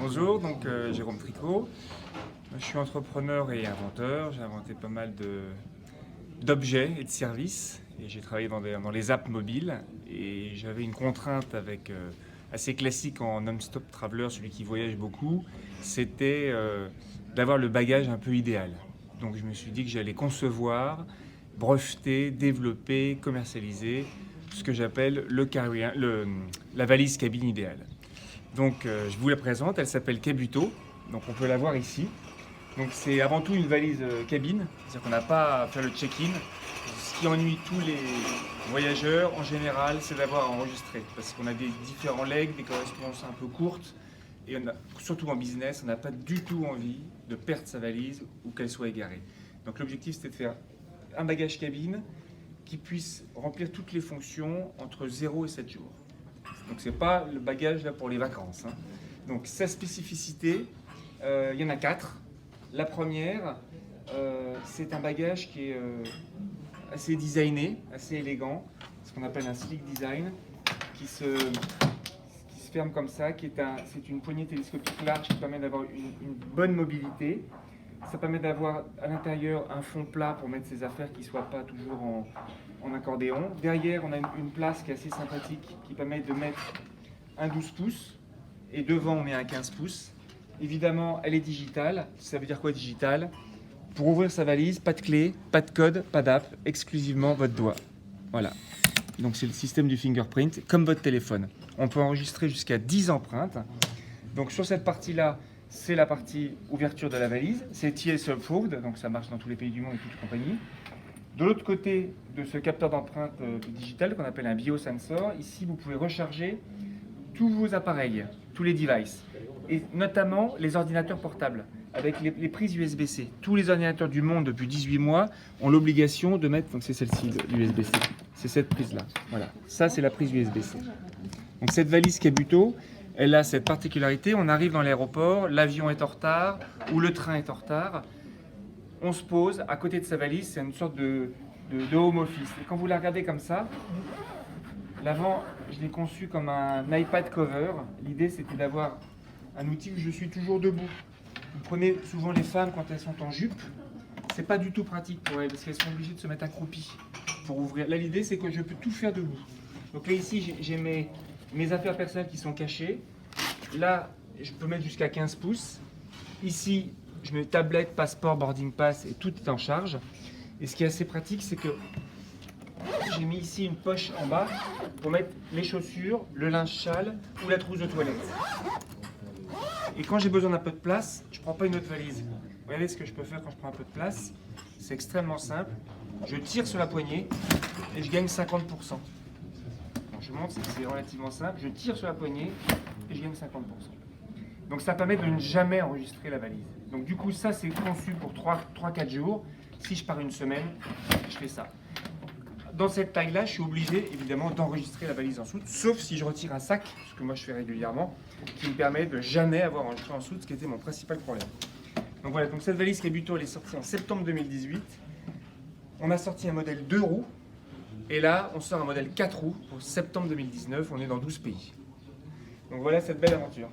Bonjour, Jérôme Tricot. Je suis entrepreneur et inventeur. J'ai inventé pas mal d'objets et de services. Et j'ai travaillé dans les apps mobiles. Et j'avais une contrainte assez classique en non-stop traveler, celui qui voyage beaucoup, c'était d'avoir le bagage un peu idéal. Donc je me suis dit que j'allais concevoir, breveter, développer, commercialiser ce que j'appelle la valise cabine idéale. Donc je vous la présente, elle s'appelle Kabuto, donc on peut la voir ici. Donc c'est avant tout une valise cabine, c'est-à-dire qu'on n'a pas à faire le check-in. Ce qui ennuie tous les voyageurs en général, c'est d'avoir à enregistrer, parce qu'on a des différents legs, des correspondances un peu courtes, et surtout en business, on n'a pas du tout envie de perdre sa valise ou qu'elle soit égarée. Donc l'objectif c'était de faire un bagage cabine qui puisse remplir toutes les fonctions entre 0 et 7 jours. Donc c'est pas le bagage là pour les vacances. Donc sa spécificité, il y en a 4. La première, c'est un bagage qui est assez designé, assez élégant, ce qu'on appelle un slick design, qui se ferme comme ça, c'est une poignée télescopique large qui permet d'avoir une bonne mobilité. Ça permet d'avoir à l'intérieur un fond plat pour mettre ses affaires qui ne soient pas toujours en accordéon. Derrière, on a une place qui est assez sympathique qui permet de mettre un 12 pouces et devant, on met un 15 pouces. Évidemment, elle est digitale. Ça veut dire quoi digital? Pour ouvrir sa valise, pas de clé, pas de code, pas d'app, exclusivement votre doigt. Voilà. Donc c'est le système du fingerprint, comme votre téléphone. On peut enregistrer jusqu'à 10 empreintes. Donc sur cette partie-là, c'est la partie ouverture de la valise. C'est TSA approved, donc ça marche dans tous les pays du monde et toutes les compagnies. De l'autre côté de ce capteur d'empreinte digital qu'on appelle un biosensor, ici vous pouvez recharger tous vos appareils, tous les devices, et notamment les ordinateurs portables, avec les prises USB-C. Tous les ordinateurs du monde depuis 18 mois ont l'obligation de mettre, donc c'est celle-ci, l'USB-C, c'est cette prise-là. Voilà, ça c'est la prise USB-C. Donc cette valise Kabuto, elle a cette particularité, on arrive dans l'aéroport, l'avion est en retard ou le train est en retard, on se pose à côté de sa valise, c'est une sorte de home office. Et quand vous la regardez comme ça, l'avant, je l'ai conçu comme un iPad cover. L'idée c'était d'avoir un outil où je suis toujours debout. Vous prenez souvent les femmes quand elles sont en jupe, c'est pas du tout pratique pour elles parce qu'elles sont obligées de se mettre accroupies pour ouvrir. Là l'idée c'est que je peux tout faire debout. Donc là ici j'ai mes affaires personnelles qui sont cachées. Là je peux mettre jusqu'à 15 pouces. Ici je mets tablette, passeport, boarding pass et tout est en charge. Et ce qui est assez pratique c'est que j'ai mis ici une poche en bas pour mettre les chaussures, le linge sale ou la trousse de toilette. Et quand j'ai besoin d'un peu de place, je ne prends pas une autre valise. Regardez ce que je peux faire quand je prends un peu de place. C'est extrêmement simple. Je tire sur la poignée et je gagne 50%. Donc je montre, c'est relativement simple. Je tire sur la poignée et je gagne 50%. Donc ça permet de ne jamais enregistrer la valise. Donc du coup, ça c'est conçu pour 3-4 jours. Si je pars une semaine, je fais ça. Dans cette taille-là, je suis obligé évidemment d'enregistrer la valise en soute, sauf si je retire un sac, ce que moi je fais régulièrement, qui me permet de jamais avoir enregistré en soute, ce qui était mon principal problème. Donc voilà, donc cette valise Kabuto, elle est sortie en septembre 2018. On a sorti un modèle 2 roues, et là, on sort un modèle 4 roues pour septembre 2019. On est dans 12 pays. Donc voilà cette belle aventure.